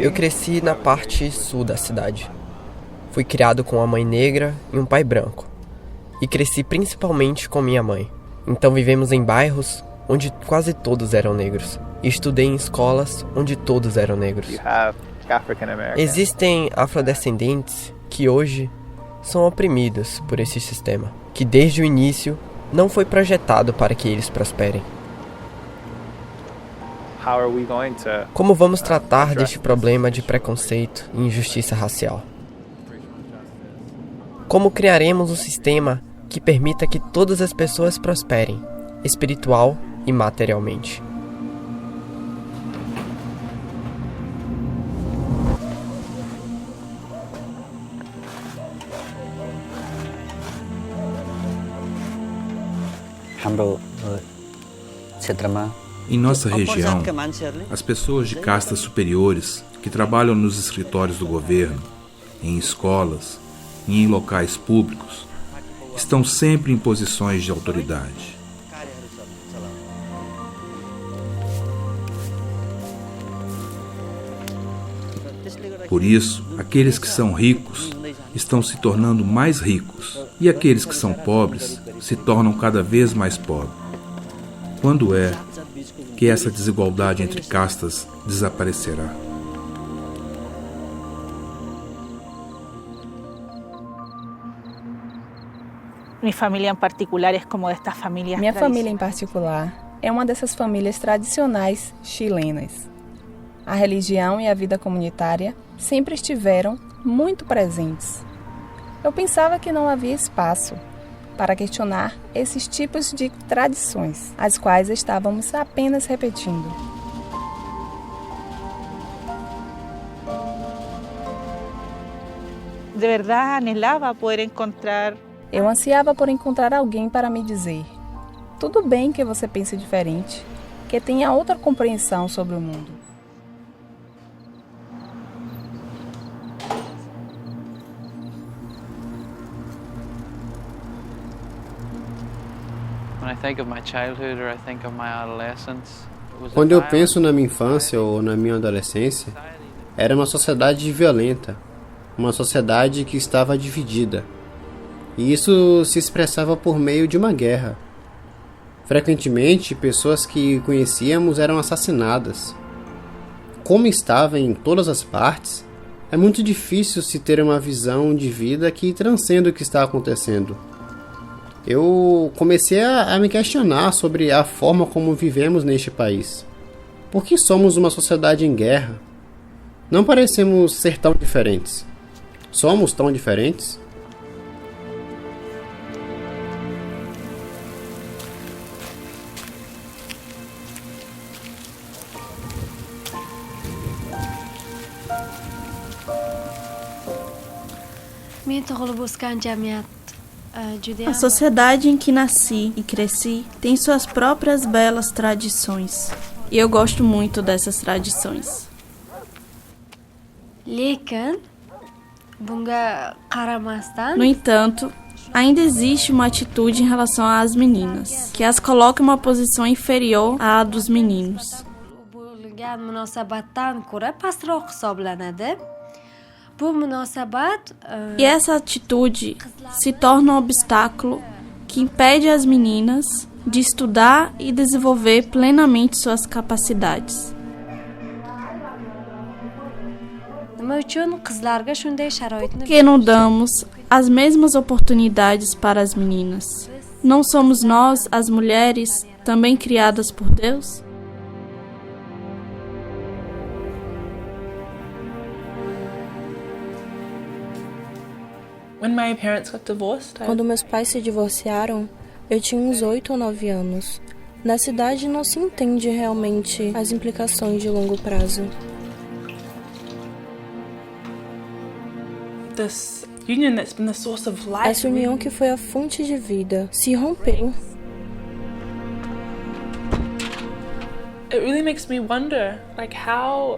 Eu cresci na parte sul da cidade. Fui criado com uma mãe negra e um pai branco. E cresci principalmente com minha mãe. Então vivemos em bairros onde quase todos eram negros. E estudei em escolas onde todos eram negros. Existem afrodescendentes que hoje são oprimidos por esse sistema, que desde o início não foi projetado para que eles prosperem. Como vamos tratar deste problema de preconceito e injustiça racial? Como criaremos um sistema que permita que todas as pessoas prosperem, espiritual e materialmente? Em nossa região, as pessoas de castas superiores que trabalham nos escritórios do governo, em escolas e em locais públicos, estão sempre em posições de autoridade. Por isso, aqueles que são ricos estão se tornando mais ricos e aqueles que são pobres se tornam cada vez mais pobres. Quando é que essa desigualdade entre castas desaparecerá? Minha família em particular é uma dessas famílias tradicionais chilenas. A religião e a vida comunitária sempre estiveram muito presentes. Eu pensava que não havia espaço para questionar esses tipos de tradições, as quais estávamos apenas repetindo. De verdade, anelava poder encontrar. Eu ansiava por encontrar alguém para me dizer: tudo bem que você pense diferente, que tenha outra compreensão sobre o mundo. Quando eu penso na minha infância ou na minha adolescência, era uma sociedade violenta, uma sociedade que estava dividida. E isso se expressava por meio de uma guerra. Frequentemente, pessoas que conhecíamos eram assassinadas. Como estava em todas as partes, é muito difícil se ter uma visão de vida que transcenda o que está acontecendo. Eu comecei a me questionar sobre a forma como vivemos neste país. Por que somos uma sociedade em guerra? Não parecemos ser tão diferentes. Somos tão diferentes? A sociedade em que nasci e cresci tem suas próprias belas tradições. E eu gosto muito dessas tradições. No entanto, ainda existe uma atitude em relação às meninas, que as coloca em uma posição inferior à dos meninos. E essa atitude se torna um obstáculo que impede as meninas de estudar e desenvolver plenamente suas capacidades. Por que não damos as mesmas oportunidades para as meninas? Não somos nós, as mulheres, também criadas por Deus? Quando meus pais se divorciaram, eu tinha uns 8 ou 9 anos. Na cidade não se entende realmente as implicações de longo prazo. Essa união que foi a fonte de vida se rompeu.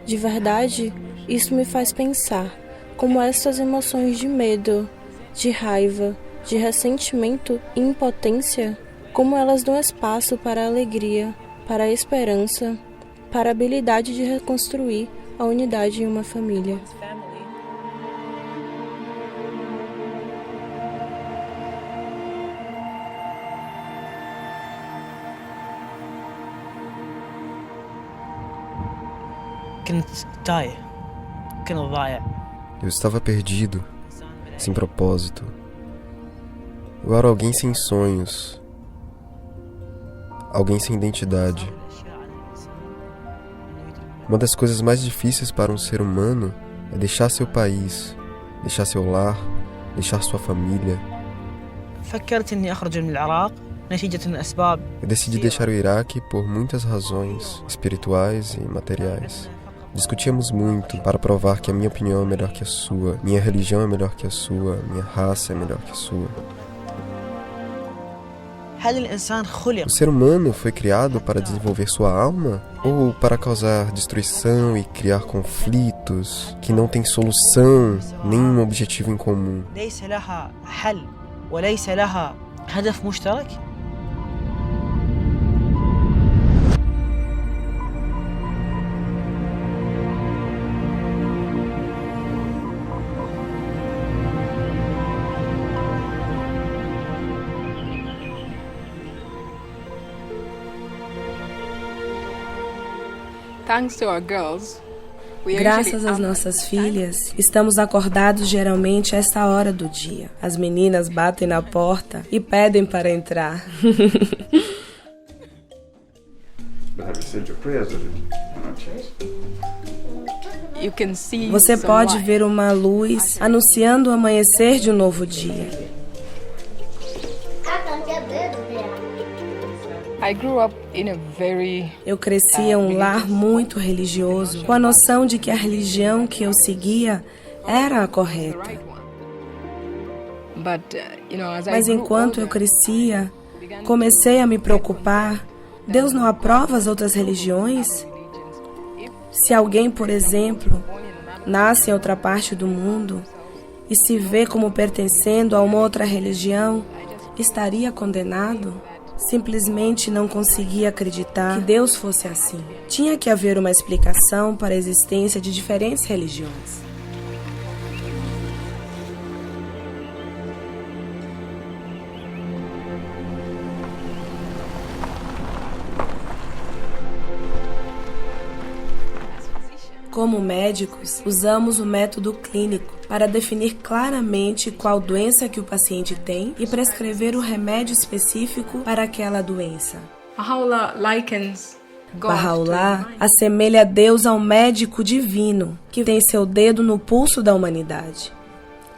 De verdade, isso me faz pensar como essas emoções de medo, de raiva, de ressentimento e impotência, como elas dão espaço para a alegria, para a esperança, para a habilidade de reconstruir a unidade em uma família. Eu estava perdido, sem propósito. Eu era alguém sem sonhos, alguém sem identidade. Uma das coisas mais difíceis para um ser humano é deixar seu país, deixar seu lar, deixar sua família. Eu decidi deixar o Iraque por muitas razões espirituais e materiais. Discutíamos muito para provar que a minha opinião é melhor que a sua, minha religião é melhor que a sua, minha raça é melhor que a sua. O ser humano foi criado para desenvolver sua alma ou para causar destruição e criar conflitos que não têm solução, nenhum objetivo em comum? Graças às nossas filhas, estamos acordados geralmente a esta hora do dia. As meninas batem na porta e pedem para entrar. Você pode ver uma luz anunciando o amanhecer de um novo dia. Eu cresci em um lar muito religioso, com a noção de que a religião que eu seguia era a correta. Mas enquanto eu crescia, comecei a me preocupar. Deus não aprova as outras religiões? Se alguém, por exemplo, nasce em outra parte do mundo e se vê como pertencendo a uma outra religião, estaria condenado? Simplesmente não conseguia acreditar que Deus fosse assim. Tinha que haver uma explicação para a existência de diferentes religiões. Como médicos, usamos o método clínico para definir claramente qual doença que o paciente tem e prescrever o remédio específico para aquela doença. Baha'u'lláh assemelha Deus ao médico divino que tem seu dedo no pulso da humanidade.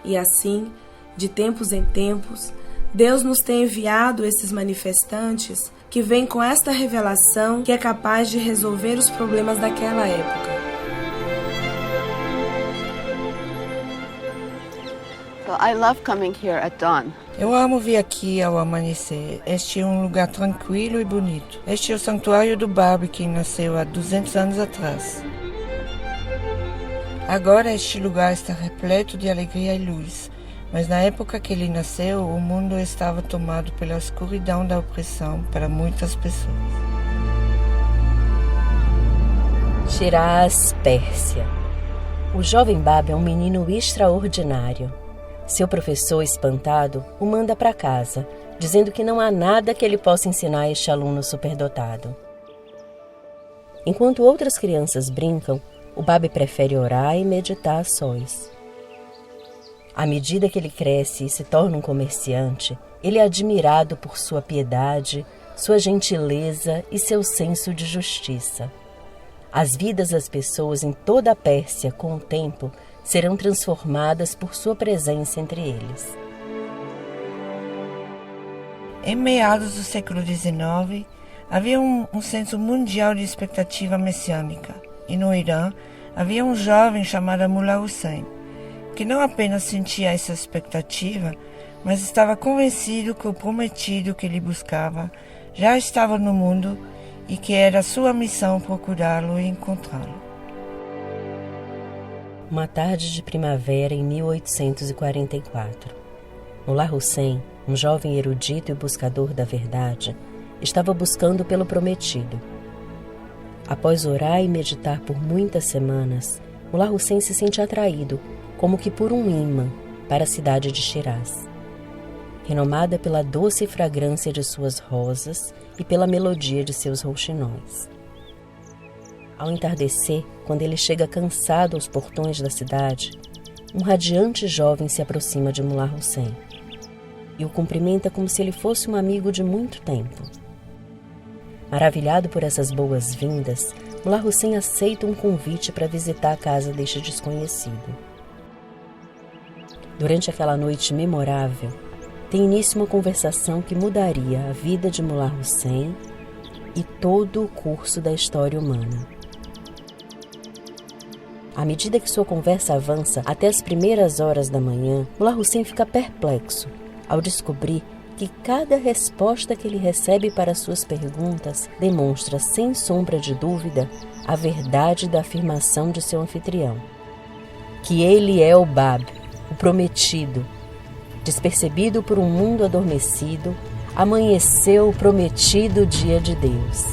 E assim, de tempos em tempos, Deus nos tem enviado esses manifestantes que vêm com esta revelação que é capaz de resolver os problemas daquela época. Eu amo vir aqui ao amanhecer. Este é um lugar tranquilo e bonito. Este é o santuário do Bab, que nasceu há 200 anos atrás. Agora este lugar está repleto de alegria e luz, mas na época que ele nasceu, o mundo estava tomado pela escuridão da opressão para muitas pessoas. Shiraz, Pérsia. O jovem Bab é um menino extraordinário. Seu professor, espantado, o manda para casa, dizendo que não há nada que ele possa ensinar a este aluno superdotado. Enquanto outras crianças brincam, o Bab prefere orar e meditar a sós. À medida que ele cresce e se torna um comerciante, ele é admirado por sua piedade, sua gentileza e seu senso de justiça. As vidas das pessoas em toda a Pérsia, com o tempo, serão transformadas por sua presença entre eles. Em meados do século XIX, havia um senso mundial de expectativa messiânica. E no Irã, havia um jovem chamado Mullah Hussein, que não apenas sentia essa expectativa, mas estava convencido que o prometido que ele buscava já estava no mundo e que era sua missão procurá-lo e encontrá-lo. Uma tarde de primavera em 1844. Mullah Hussein, um jovem erudito e buscador da verdade, estava buscando pelo prometido. Após orar e meditar por muitas semanas, Mullah Hussein se sente atraído, como que por um imã, para a cidade de Shiraz, renomada pela doce fragrância de suas rosas e pela melodia de seus rouxinóis. Ao entardecer, quando ele chega cansado aos portões da cidade, um radiante jovem se aproxima de Mullah Hussein e o cumprimenta como se ele fosse um amigo de muito tempo. Maravilhado por essas boas-vindas, Mullah Hussein aceita um convite para visitar a casa deste desconhecido. Durante aquela noite memorável, tem início uma conversação que mudaria a vida de Mullah Hussein e todo o curso da história humana. À medida que sua conversa avança até as primeiras horas da manhã, Mullah Hussein fica perplexo ao descobrir que cada resposta que ele recebe para suas perguntas demonstra, sem sombra de dúvida, a verdade da afirmação de seu anfitrião. Que ele é o Bab, o prometido. Despercebido por um mundo adormecido, amanheceu o prometido dia de Deus.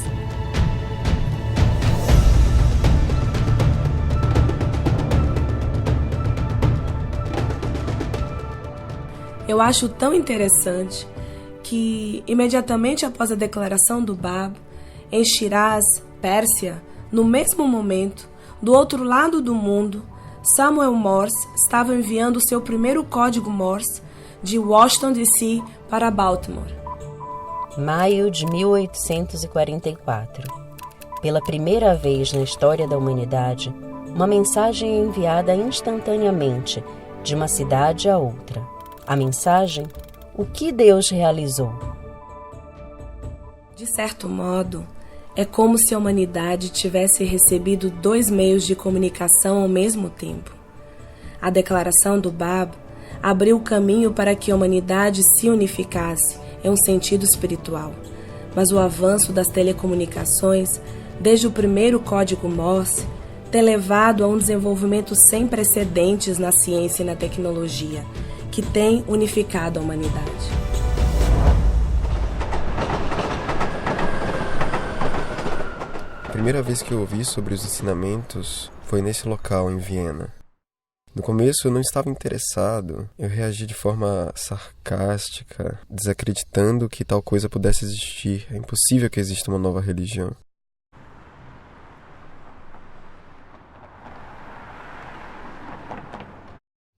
Eu acho tão interessante que, imediatamente após a declaração do Bab, em Shiraz, Pérsia, no mesmo momento, do outro lado do mundo, Samuel Morse estava enviando o seu primeiro código Morse de Washington, D.C. para Baltimore. Maio de 1844. Pela primeira vez na história da humanidade, uma mensagem é enviada instantaneamente de uma cidade a outra. A mensagem: o que Deus realizou? De certo modo, é como se a humanidade tivesse recebido 2 meios de comunicação ao mesmo tempo. A declaração do Bab abriu o caminho para que a humanidade se unificasse em um sentido espiritual, mas o avanço das telecomunicações, desde o primeiro código Morse, tem levado a um desenvolvimento sem precedentes na ciência e na tecnologia, que tem unificado a humanidade. A primeira vez que eu ouvi sobre os ensinamentos foi nesse local, em Viena. No começo eu não estava interessado, eu reagi de forma sarcástica, desacreditando que tal coisa pudesse existir. É impossível que exista uma nova religião.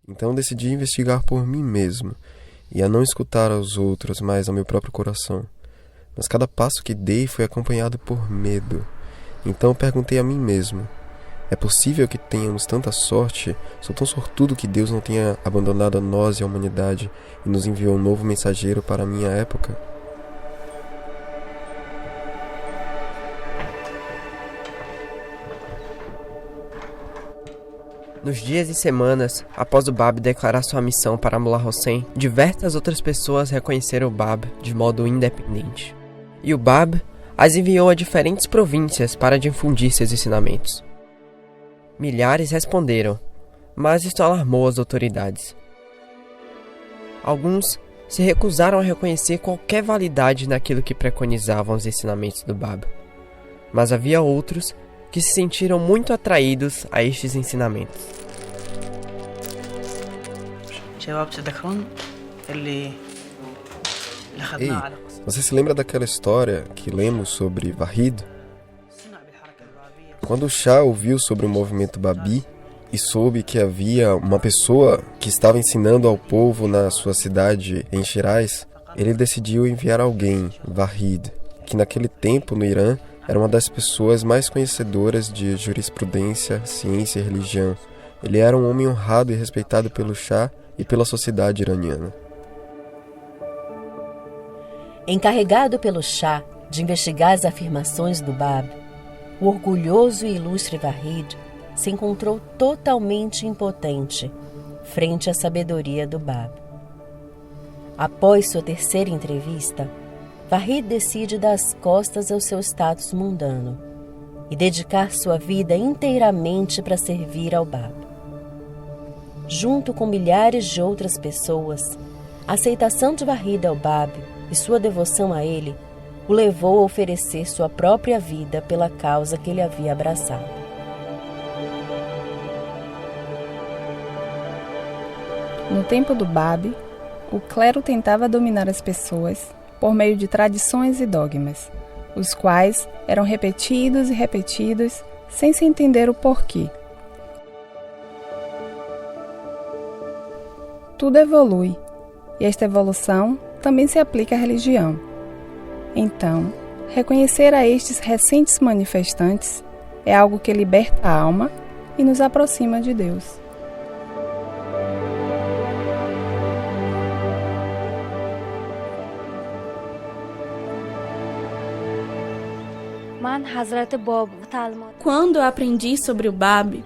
Então decidi investigar por mim mesmo e a não escutar aos outros, mas ao meu próprio coração. Mas cada passo que dei foi acompanhado por medo. Então perguntei a mim mesmo: é possível que tenhamos tanta sorte? Sou tão sortudo que Deus não tenha abandonado a nós e a humanidade e nos enviou um novo mensageiro para a minha época? Nos dias e semanas após o Bab declarar sua missão para Mullah Hussein, diversas outras pessoas reconheceram o Bab de modo independente. E o Bab as enviou a diferentes províncias para difundir seus ensinamentos. Milhares responderam, mas isso alarmou as autoridades. Alguns se recusaram a reconhecer qualquer validade naquilo que preconizavam os ensinamentos do Bab. Mas havia outros que se sentiram muito atraídos a estes ensinamentos. Ei, você se lembra daquela história que lemos sobre Vahid? Quando o Shah ouviu sobre o movimento Babi e soube que havia uma pessoa que estava ensinando ao povo na sua cidade em Shiraz, ele decidiu enviar alguém, Vahid, que naquele tempo no Irã era uma das pessoas mais conhecedoras de jurisprudência, ciência e religião. Ele era um homem honrado e respeitado pelo Shah e pela sociedade iraniana. Encarregado pelo Shah de investigar as afirmações do Bab, o orgulhoso e ilustre Vahid se encontrou totalmente impotente frente à sabedoria do Bab. Após sua terceira entrevista, Vahid decide dar as costas ao seu status mundano e dedicar sua vida inteiramente para servir ao Bab. Junto com milhares de outras pessoas, a aceitação de Vahid ao Bab e sua devoção a ele o levou a oferecer sua própria vida pela causa que ele havia abraçado. No tempo do Bab, o clero tentava dominar as pessoas por meio de tradições e dogmas, os quais eram repetidos e repetidos sem se entender o porquê. Tudo evolui, e esta evolução também se aplica à religião. Então, reconhecer a estes recentes manifestantes é algo que liberta a alma e nos aproxima de Deus. Quando eu aprendi sobre o Bab,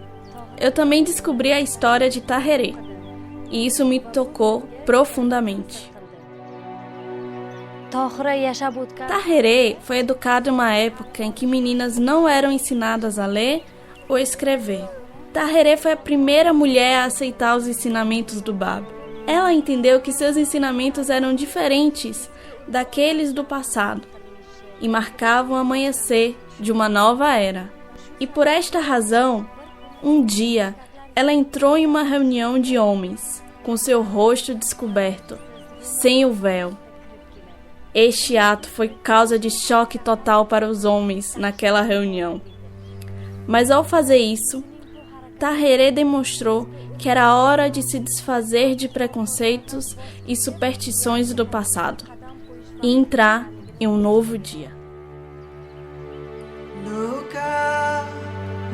eu também descobri a história de Tahereh, e isso me tocou profundamente. Tahereh foi educado em uma época em que meninas não eram ensinadas a ler ou escrever. Tahereh foi a primeira mulher a aceitar os ensinamentos do Bab. Ela entendeu que seus ensinamentos eram diferentes daqueles do passado e marcavam o amanhecer de uma nova era. E por esta razão, um dia, ela entrou em uma reunião de homens, com seu rosto descoberto, sem o véu. Este ato foi causa de choque total para os homens naquela reunião. Mas ao fazer isso, Tahereh demonstrou que era hora de se desfazer de preconceitos e superstições do passado e entrar em um novo dia. Look up,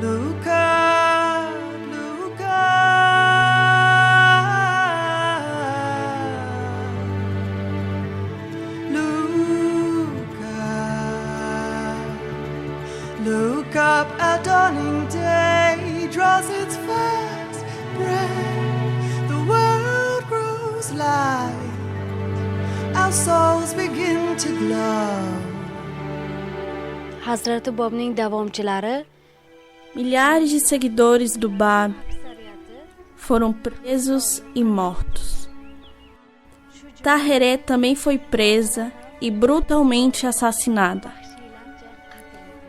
look up, look up. Look up, look up, a dawning day draws its first breath. The world grows light, our souls begin to glow. Milhares de seguidores do Bab foram presos e mortos. Tahereh também foi presa e brutalmente assassinada.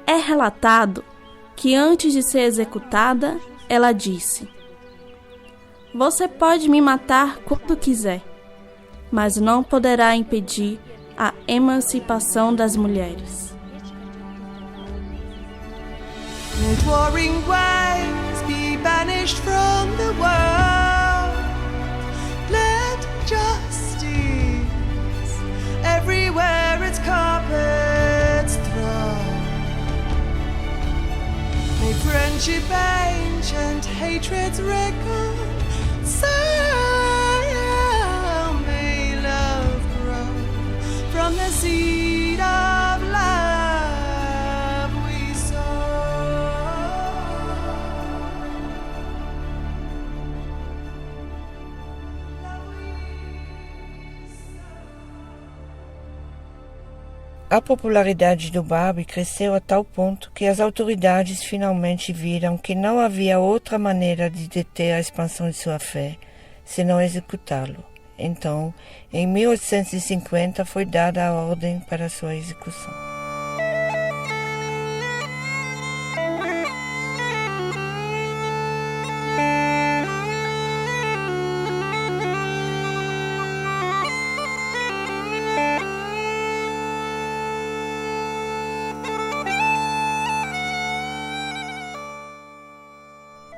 É relatado que antes de ser executada, ela disse: "Você pode me matar quando quiser, mas não poderá impedir a emancipação das mulheres." Let warring waves be banished from the world. Let justice everywhere its carpets throw. May friendship ancient hatreds reconcile. May love grow from the seed of love. A popularidade do Bab cresceu a tal ponto que as autoridades finalmente viram que não havia outra maneira de deter a expansão de sua fé, senão executá-lo. Então, em 1850 foi dada a ordem para sua execução.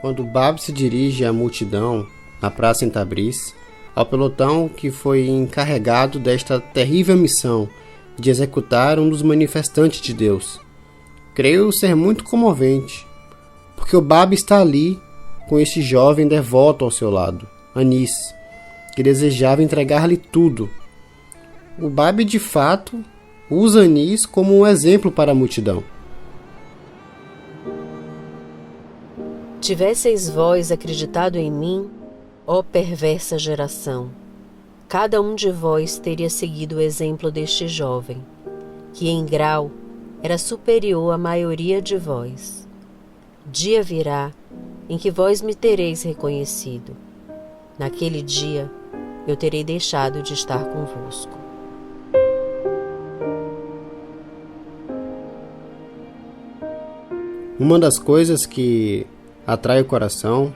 Quando Bab se dirige à multidão na praça em Tabriz, ao pelotão que foi encarregado desta terrível missão de executar um dos manifestantes de Deus, creio ser muito comovente, porque o Bab está ali com este jovem devoto ao seu lado, Anis, que desejava entregar-lhe tudo. O Bab de fato usa Anis como um exemplo para a multidão. Tivesseis vós acreditado em mim, ó perversa geração, cada um de vós teria seguido o exemplo deste jovem, que em grau era superior à maioria de vós. Dia virá em que vós me tereis reconhecido. Naquele dia eu terei deixado de estar convosco. Uma das coisas que atrai o coração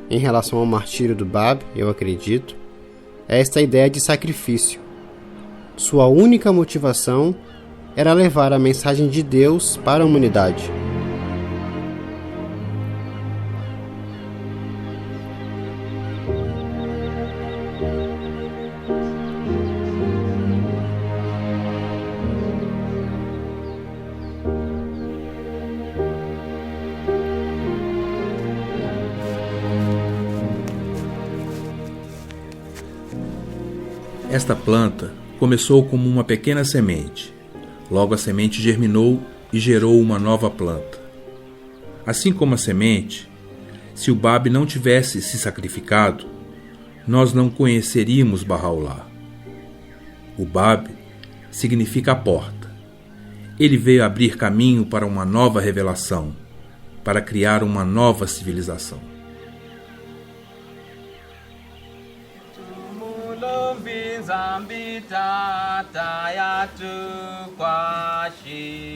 em relação ao martírio do Bab, eu acredito, é esta ideia de sacrifício. Sua única motivação era levar a mensagem de Deus para a humanidade. Esta planta começou como uma pequena semente. Logo a semente germinou e gerou uma nova planta. Assim como a semente, se o Bab não tivesse se sacrificado, nós não conheceríamos Bahá'u'lláh. O Bab significa a porta. Ele veio abrir caminho para uma nova revelação, para criar uma nova civilização. Zambita tayatu kwashi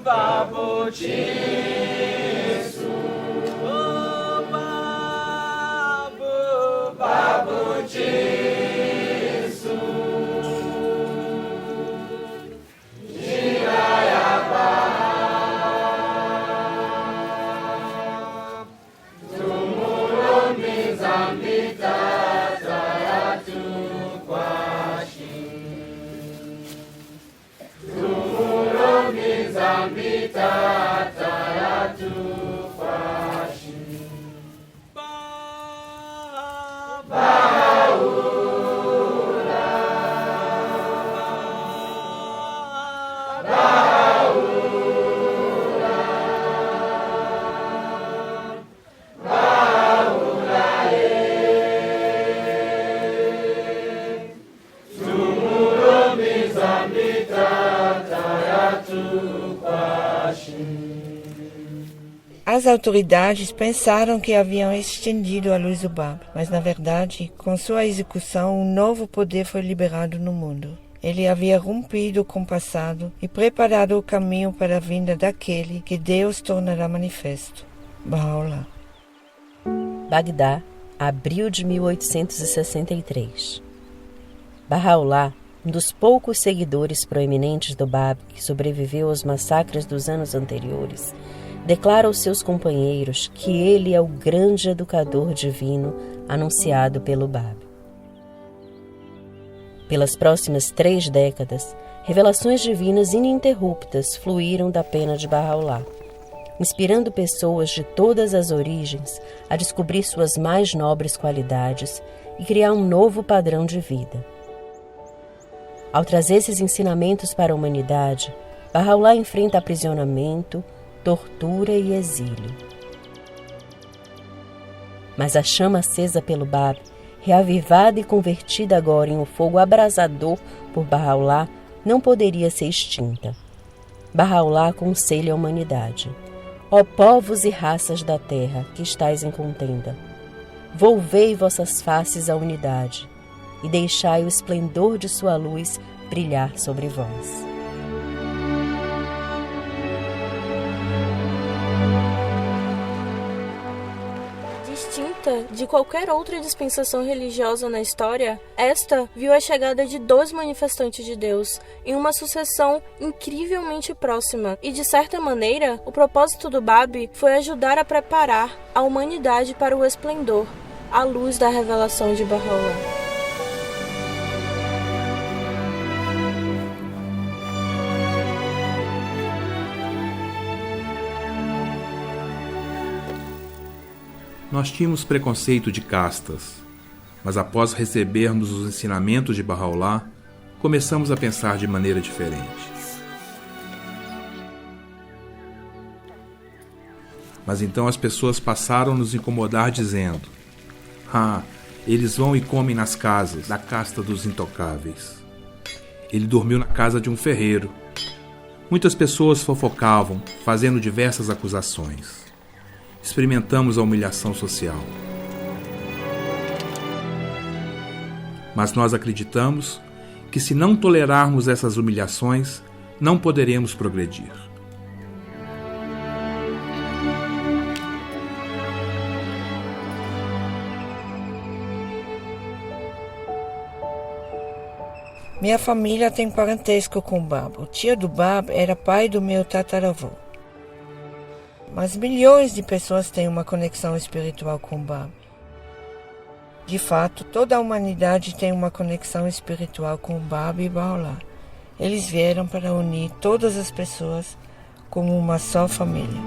babu Jesu babu Jesu As autoridades pensaram que haviam estendido a luz do Bab, mas na verdade, com sua execução, um novo poder foi liberado no mundo. Ele havia rompido com o passado e preparado o caminho para a vinda daquele que Deus tornará manifesto, Bahá'u'lláh. Bagdá, abril de 1863. Bahá'u'lláh, um dos poucos seguidores proeminentes do Bab que sobreviveu aos massacres dos anos anteriores, declara aos seus companheiros que ele é o grande educador divino anunciado pelo Bab. Pelas próximas 3 décadas, revelações divinas ininterruptas fluíram da pena de Bahá'u'lláh, inspirando pessoas de todas as origens a descobrir suas mais nobres qualidades e criar um novo padrão de vida. Ao trazer esses ensinamentos para a humanidade, Bahá'u'lláh enfrenta aprisionamento, tortura e exílio. Mas a chama acesa pelo Bab, reavivada e convertida agora em um fogo abrasador por Bahá'u'lláh, não poderia ser extinta. Bahá'u'lláh aconselha a humanidade: ó povos e raças da terra que estais em contenda, volvei vossas faces à unidade e deixai o esplendor de sua luz brilhar sobre vós. Distinta de qualquer outra dispensação religiosa na história, esta viu a chegada de 2 manifestantes de Deus em uma sucessão incrivelmente próxima e, de certa maneira, o propósito do Bab foi ajudar a preparar a humanidade para o esplendor, à luz da revelação de Bahá'u'lláh. Nós tínhamos preconceito de castas, mas após recebermos os ensinamentos de Bahá'u'lláh, começamos a pensar de maneira diferente. Mas então as pessoas passaram a nos incomodar dizendo: eles vão e comem nas casas da casta dos intocáveis. Ele dormiu na casa de um ferreiro. Muitas pessoas fofocavam, fazendo diversas acusações. Experimentamos a humilhação social. Mas nós acreditamos que, se não tolerarmos essas humilhações, não poderemos progredir. Minha família tem parentesco com Bab. O tio do Bab era pai do meu tataravô. Mas milhões de pessoas têm uma conexão espiritual com Bab. De fato, toda a humanidade tem uma conexão espiritual com Bab e Bahá'u'lláh. Eles vieram para unir todas as pessoas como uma só família.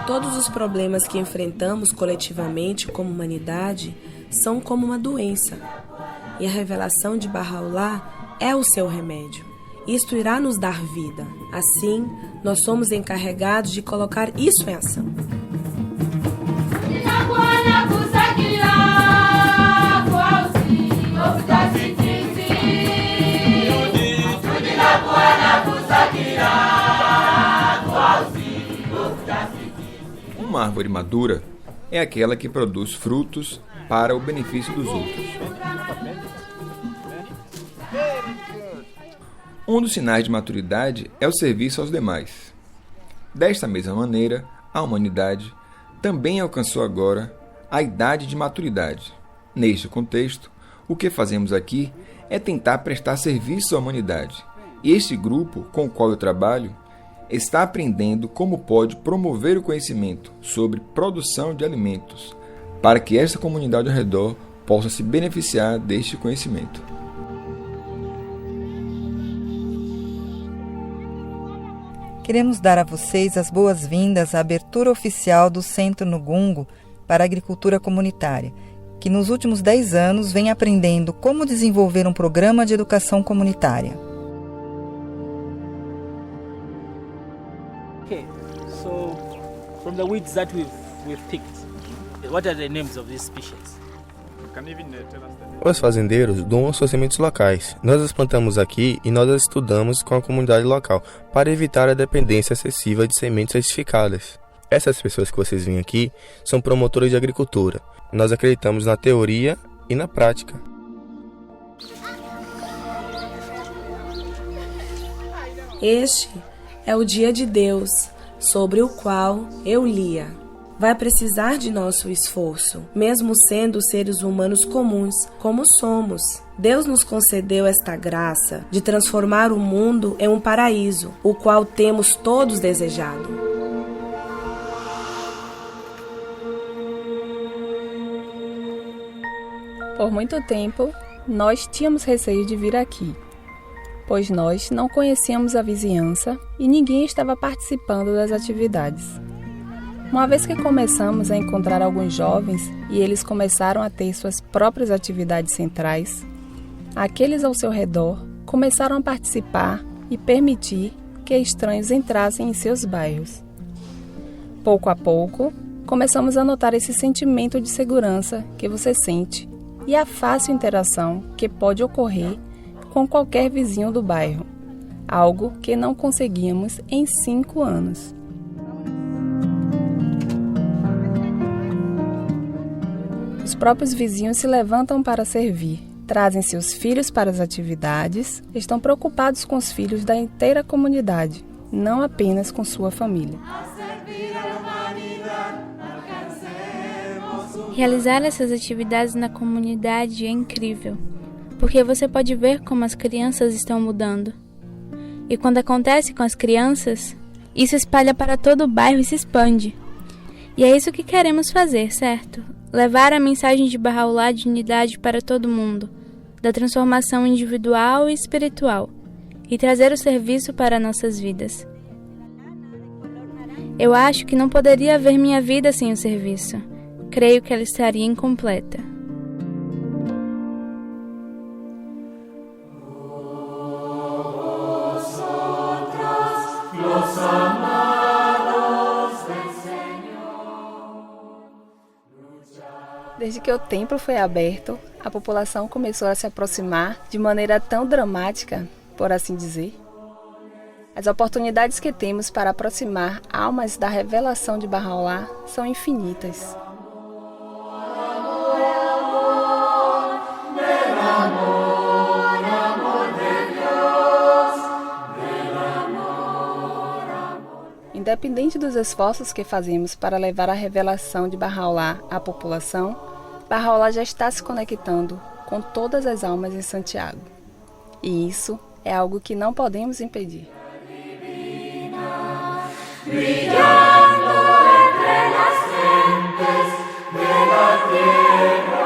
Todos os problemas que enfrentamos coletivamente como humanidade são como uma doença. E a revelação de Bahá'u'lláh é o seu remédio. Isto irá nos dar vida. Assim, nós somos encarregados de colocar isso em ação. Uma árvore madura é aquela que produz frutos para o benefício dos outros. Um dos sinais de maturidade é o serviço aos demais. Desta mesma maneira, a humanidade também alcançou agora a idade de maturidade. Neste contexto, o que fazemos aqui é tentar prestar serviço à humanidade. E este grupo com o qual eu trabalho está aprendendo como pode promover o conhecimento sobre produção de alimentos, para que esta comunidade ao redor possa se beneficiar deste conhecimento. Queremos dar a vocês as boas-vindas à abertura oficial do Centro Ngungu para a Agricultura Comunitária, que nos últimos 10 anos vem aprendendo como desenvolver um programa de educação comunitária. Okay, so from the weeds that we've picked, what are the names of these species? Os fazendeiros doam suas sementes locais. Nós as plantamos aqui e nós as estudamos com a comunidade local para evitar a dependência excessiva de sementes certificadas. Essas pessoas que vocês veem aqui são promotoras de agricultura. Nós acreditamos na teoria e na prática. Este é o dia de Deus, sobre o qual eu lia. Vai precisar de nosso esforço, mesmo sendo seres humanos comuns, como somos. Deus nos concedeu esta graça de transformar o mundo em um paraíso, o qual temos todos desejado. Por muito tempo, nós tínhamos receio de vir aqui, pois nós não conhecíamos a vizinhança e ninguém estava participando das atividades. Uma vez que começamos a encontrar alguns jovens e eles começaram a ter suas próprias atividades centrais, aqueles ao seu redor começaram a participar e permitir que estranhos entrassem em seus bairros. Pouco a pouco, começamos a notar esse sentimento de segurança que você sente e a fácil interação que pode ocorrer com qualquer vizinho do bairro, algo que não conseguíamos em 5 anos. Os próprios vizinhos se levantam para servir, trazem seus filhos para as atividades, estão preocupados com os filhos da inteira comunidade, não apenas com sua família. Realizar essas atividades na comunidade é incrível, porque você pode ver como as crianças estão mudando. E quando acontece com as crianças, isso espalha para todo o bairro e se expande. E é isso que queremos fazer, certo? Levar a mensagem de Bahá'u'lláh de unidade para todo mundo, da transformação individual e espiritual, e trazer o serviço para nossas vidas. Eu acho que não poderia haver minha vida sem o serviço. Creio que ela estaria incompleta. Desde que o templo foi aberto, a população começou a se aproximar de maneira tão dramática, por assim dizer. As oportunidades que temos para aproximar almas da revelação de Bahá'u'lláh são infinitas. Independente dos esforços que fazemos para levar a revelação de Bahá'u'lláh à população, Bahá'u'lláh já está se conectando com todas as almas em Santiago. E isso é algo que não podemos impedir. Brillando entre las gentes de la tierra,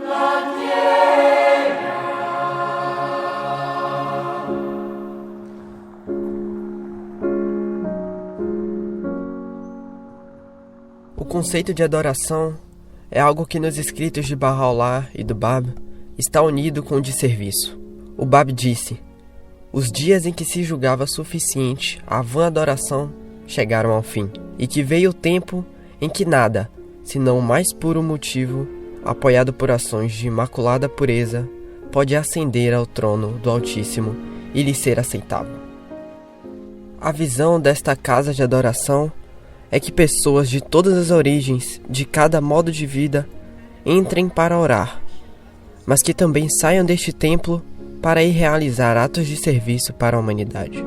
la tierra. O conceito de adoração é algo que nos escritos de Bahá'u'lláh e do Bab está unido com o de serviço. O Bab disse: os dias em que se julgava suficiente a vã adoração chegaram ao fim, e que veio o tempo em que nada, senão o mais puro motivo, apoiado por ações de imaculada pureza, pode ascender ao trono do Altíssimo e lhe ser aceitável. A visão desta casa de adoração é que pessoas de todas as origens, de cada modo de vida, entrem para orar, mas que também saiam deste templo para ir realizar atos de serviço para a humanidade.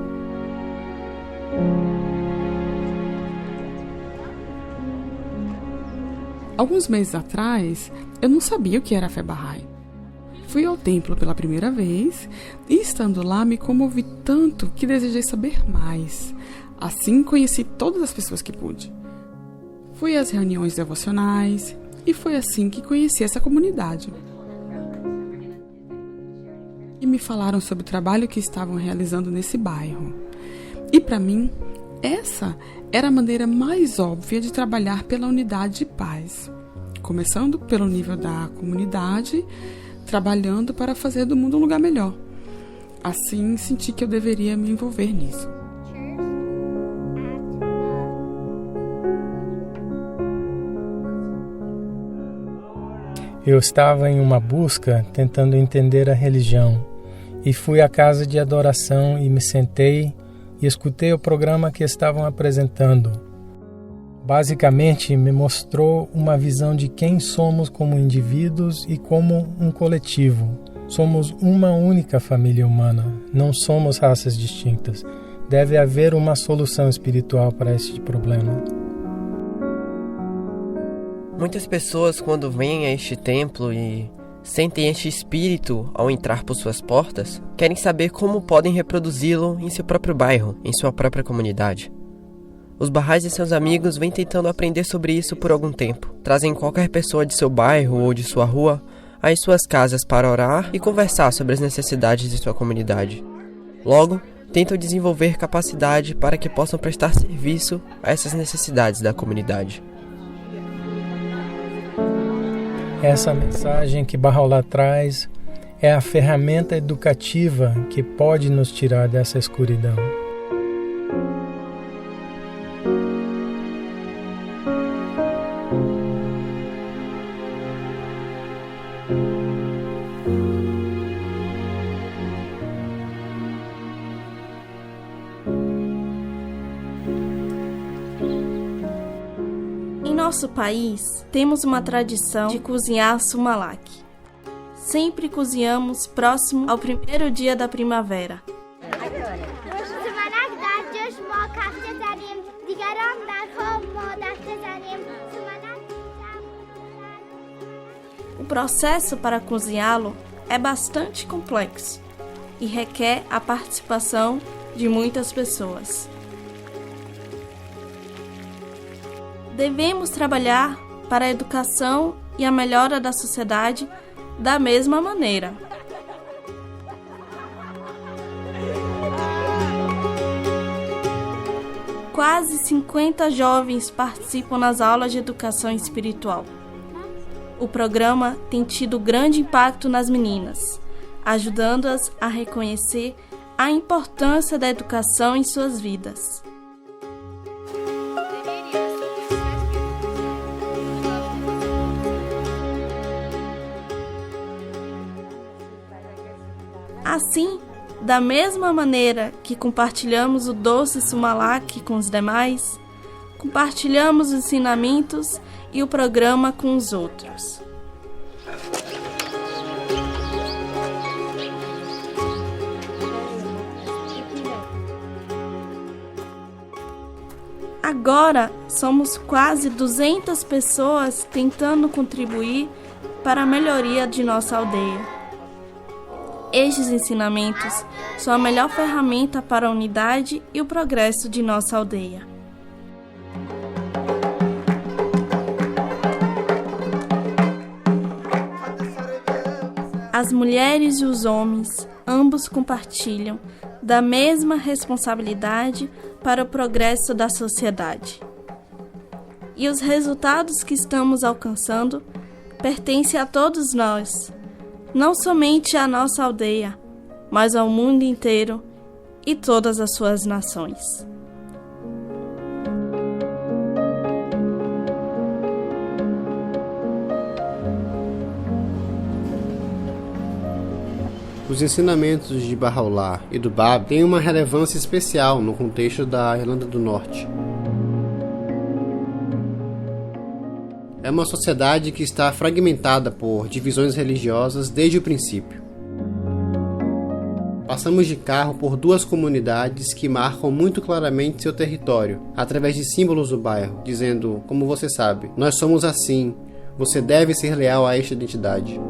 Alguns meses atrás, eu não sabia o que era a fé Bahá'í. Fui ao templo pela primeira vez e, estando lá, me comovi tanto que desejei saber mais. Assim, conheci todas as pessoas que pude. Fui às reuniões devocionais e foi assim que conheci essa comunidade. E me falaram sobre o trabalho que estavam realizando nesse bairro. E para mim, essa era a maneira mais óbvia de trabalhar pela unidade de paz. Começando pelo nível da comunidade, trabalhando para fazer do mundo um lugar melhor. Assim, senti que eu deveria me envolver nisso. Eu estava em uma busca tentando entender a religião e fui à casa de adoração e me sentei e escutei o programa que estavam apresentando. Basicamente, me mostrou uma visão de quem somos como indivíduos e como um coletivo. Somos uma única família humana, não somos raças distintas. Deve haver uma solução espiritual para este problema. Muitas pessoas, quando vêm a este templo e sentem este espírito ao entrar por suas portas, querem saber como podem reproduzi-lo em seu próprio bairro, em sua própria comunidade. Os Baha'is e seus amigos vêm tentando aprender sobre isso por algum tempo. Trazem qualquer pessoa de seu bairro ou de sua rua às suas casas para orar e conversar sobre as necessidades de sua comunidade. Logo, tentam desenvolver capacidade para que possam prestar serviço a essas necessidades da comunidade. Essa mensagem que Bahá'u'lláh traz é a ferramenta educativa que pode nos tirar dessa escuridão. Em nosso país, temos uma tradição de cozinhar sumalak. Sempre cozinhamos próximo ao primeiro dia da primavera. O processo para cozinhá-lo é bastante complexo e requer a participação de muitas pessoas. Devemos trabalhar para a educação e a melhora da sociedade da mesma maneira. quase 50 jovens participam nas aulas de educação espiritual. O programa tem tido grande impacto nas meninas, ajudando-as a reconhecer a importância da educação em suas vidas. Assim, da mesma maneira que compartilhamos o doce sumalak com os demais, compartilhamos os ensinamentos e o programa com os outros. Agora somos quase 200 pessoas tentando contribuir para a melhoria de nossa aldeia. Estes ensinamentos são a melhor ferramenta para a unidade e o progresso de nossa aldeia. As mulheres e os homens, ambos compartilham da mesma responsabilidade para o progresso da sociedade. E os resultados que estamos alcançando pertencem a todos nós, não somente à nossa aldeia, mas ao mundo inteiro e todas as suas nações. Os ensinamentos de Baha'u'lláh e do Bab têm uma relevância especial no contexto da Irlanda do Norte. É uma sociedade que está fragmentada por divisões religiosas desde o princípio. Passamos de carro por duas comunidades que marcam muito claramente seu território, através de símbolos do bairro, dizendo, como você sabe, nós somos assim, você deve ser leal a esta identidade.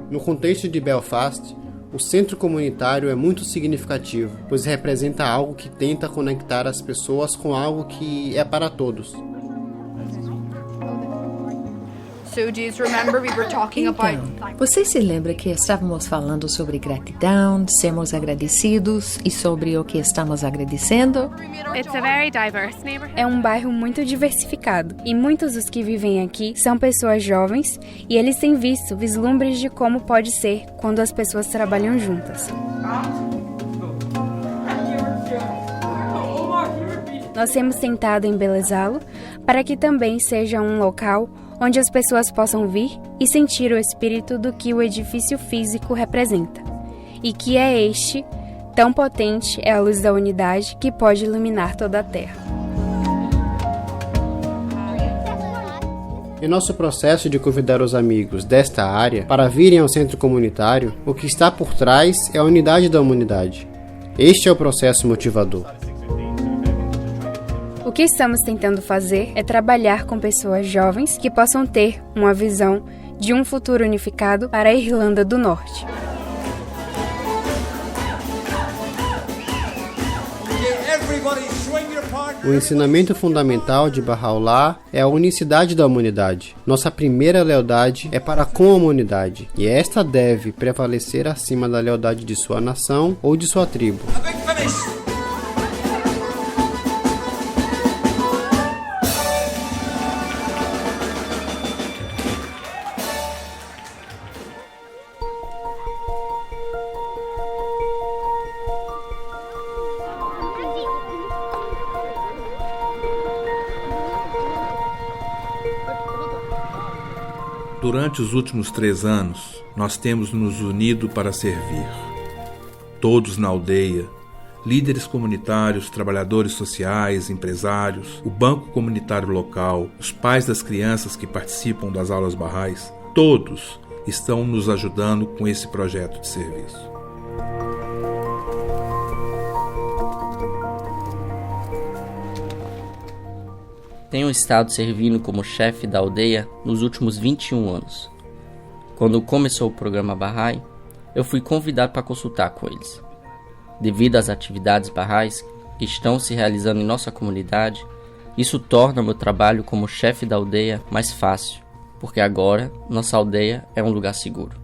No contexto de Belfast, o centro comunitário é muito significativo, pois representa algo que tenta conectar as pessoas com algo que é para todos. Então, você se lembra que estávamos falando sobre gratidão, sermos agradecidos e sobre o que estamos agradecendo? É um bairro muito diversificado e muitos dos que vivem aqui são pessoas jovens e eles têm visto vislumbres de como pode ser quando as pessoas trabalham juntas. Nós temos tentado embelezá-lo para que também seja um local onde as pessoas possam vir e sentir o espírito do que o edifício físico representa, e que é este, tão potente é a luz da unidade que pode iluminar toda a Terra. Em nosso processo de convidar os amigos desta área para virem ao centro comunitário, o que está por trás é a unidade da humanidade. Este é o processo motivador. O que estamos tentando fazer é trabalhar com pessoas jovens que possam ter uma visão de um futuro unificado para a Irlanda do Norte. O ensinamento fundamental de Baha'u'lláh é a unicidade da humanidade. Nossa primeira lealdade é para com a humanidade, e esta deve prevalecer acima da lealdade de sua nação ou de sua tribo. Durante os últimos 3 anos, nós temos nos unido para servir. Todos na aldeia, líderes comunitários, trabalhadores sociais, empresários, o banco comunitário local, os pais das crianças que participam das aulas barrais, todos estão nos ajudando com esse projeto de serviço. Tenho estado servindo como chefe da aldeia nos últimos 21 anos. Quando começou o programa Bahá'í, eu fui convidado para consultar com eles. Devido às atividades barrais que estão se realizando em nossa comunidade, isso torna meu trabalho como chefe da aldeia mais fácil, porque agora nossa aldeia é um lugar seguro.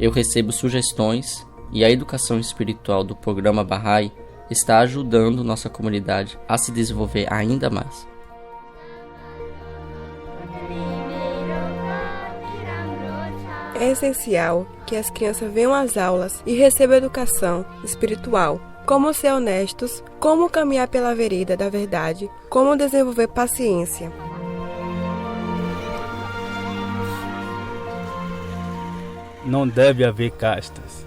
Eu recebo sugestões e a educação espiritual do programa Bahá'í está ajudando nossa comunidade a se desenvolver ainda mais. É essencial que as crianças venham às aulas e recebam educação espiritual, como ser honestos, como caminhar pela vereda da verdade, como desenvolver paciência. Não deve haver castas.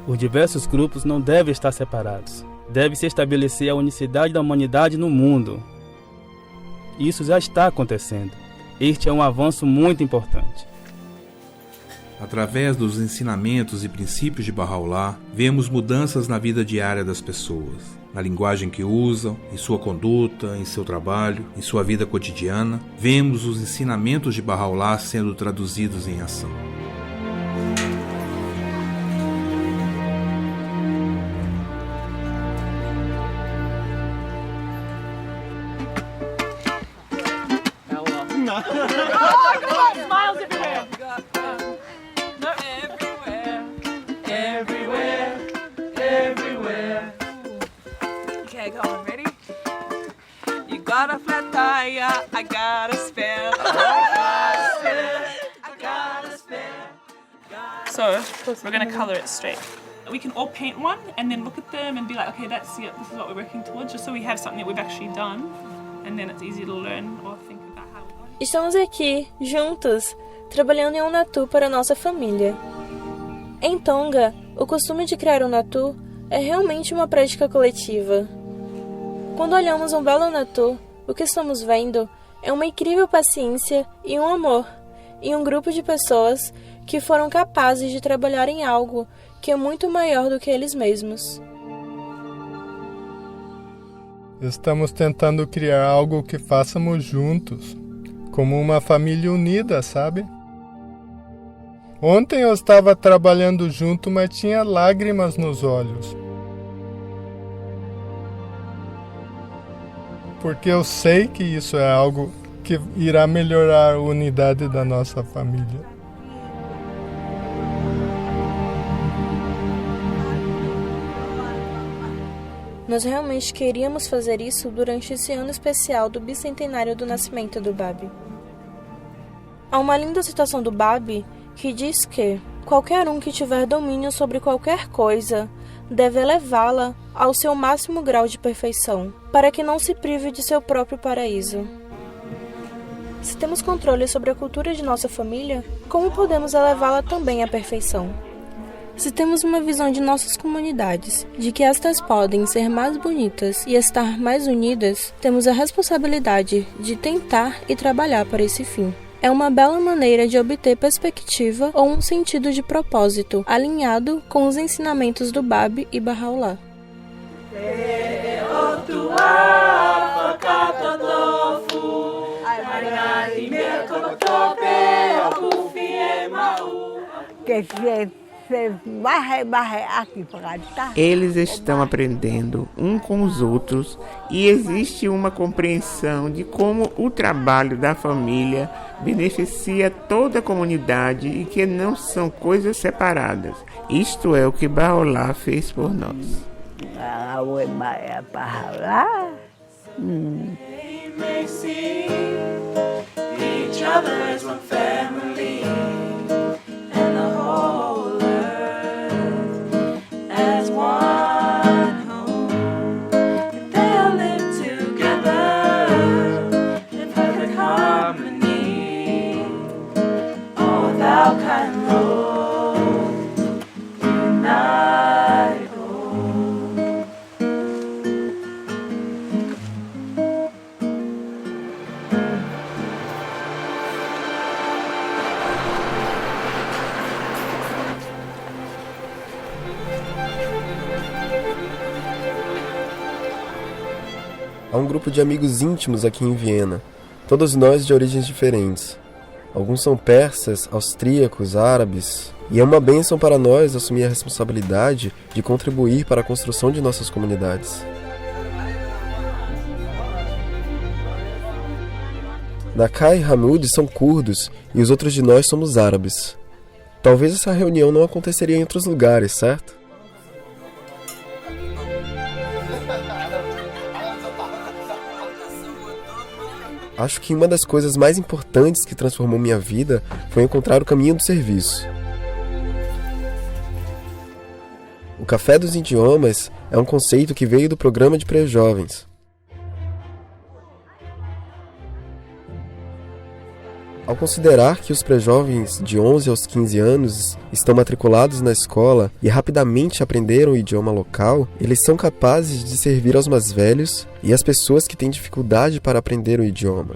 Os diversos grupos não devem estar separados. Deve-se estabelecer a unicidade da humanidade no mundo. Isso já está acontecendo. Este é um avanço muito importante. Através dos ensinamentos e princípios de Bahá'u'lláh, vemos mudanças na vida diária das pessoas, na linguagem que usam, em sua conduta, em seu trabalho, em sua vida cotidiana. Vemos os ensinamentos de Bahá'u'lláh sendo traduzidos em ação. Got a flat tire, I got a spare. So, we're going to colour it straight. We can all paint one and then look at them and be like, okay, that's it, this is what we're working towards, just so we have something that we've actually done, and then it's easy to learn or think about how we want. Estamos aqui, juntos, trabalhando em um natu para a nossa família. Em Tonga, o costume de criar um natu é realmente uma prática coletiva. Quando olhamos um belo natu, o que estamos vendo é uma incrível paciência e um amor, e um grupo de pessoas que foram capazes de trabalhar em algo que é muito maior do que eles mesmos. Estamos tentando criar algo que façamos juntos, como uma família unida, sabe? Ontem eu estava trabalhando junto, mas tinha lágrimas nos olhos. Porque eu sei que isso é algo que irá melhorar a unidade da nossa família. Nós realmente queríamos fazer isso durante esse ano especial do bicentenário do nascimento do Babi. Há uma linda citação do Babi que diz que qualquer um que tiver domínio sobre qualquer coisa deve elevá-la ao seu máximo grau de perfeição, para que não se prive de seu próprio paraíso. Se temos controle sobre a cultura de nossa família, como podemos elevá-la também à perfeição? Se temos uma visão de nossas comunidades, de que estas podem ser mais bonitas e estar mais unidas, temos a responsabilidade de tentar e trabalhar para esse fim. É uma bela maneira de obter perspectiva ou um sentido de propósito, alinhado com os ensinamentos do Babi e Bahá'u'lláh. Eles estão aprendendo um com os outros e existe uma compreensão de como o trabalho da família beneficia toda a comunidade e que não são coisas separadas. Isto é o que Bahá'u'lláh fez por nós. Há um grupo de amigos íntimos aqui em Viena, todos nós de origens diferentes. Alguns são persas, austríacos, árabes, e é uma bênção para nós assumir a responsabilidade de contribuir para a construção de nossas comunidades. Nakai e Hamoud são curdos e os outros de nós somos árabes. talvez essa reunião não aconteceria em outros lugares, certo? Acho que uma das coisas mais importantes que transformou minha vida foi encontrar o caminho do serviço. O Café dos Idiomas é um conceito que veio do programa de pré-jovens. Ao considerar que os pré-jovens de 11 aos 15 anos estão matriculados na escola e rapidamente aprenderam o idioma local, eles são capazes de servir aos mais velhos e às pessoas que têm dificuldade para aprender o idioma.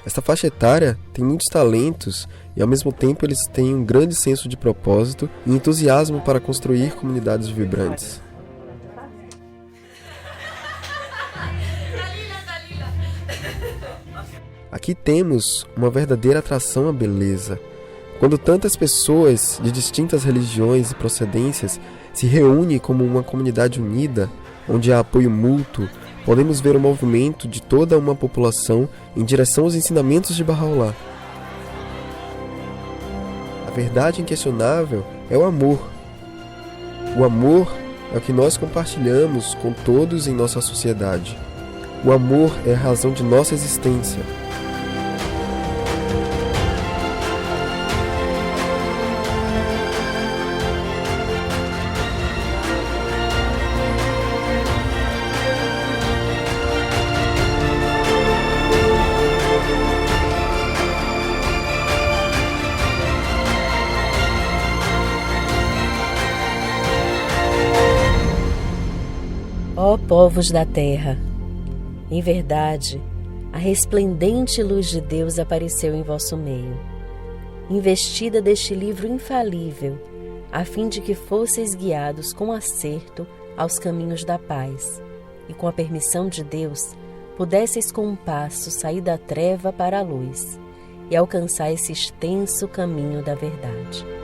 Esta faixa etária tem muitos talentos e ao mesmo tempo eles têm um grande senso de propósito e entusiasmo para construir comunidades vibrantes. Aqui temos uma verdadeira atração à beleza. Quando tantas pessoas de distintas religiões e procedências se reúnem como uma comunidade unida, onde há apoio mútuo, podemos ver o movimento de toda uma população em direção aos ensinamentos de Baha'u'lláh. A verdade inquestionável é o amor. O amor é o que nós compartilhamos com todos em nossa sociedade. O amor é a razão de nossa existência. Ó povos da terra, em verdade, a resplendente luz de Deus apareceu em vosso meio, investida deste livro infalível, a fim de que fosseis guiados com acerto aos caminhos da paz, e com a permissão de Deus, pudesseis com um passo sair da treva para a luz, e alcançar esse extenso caminho da verdade.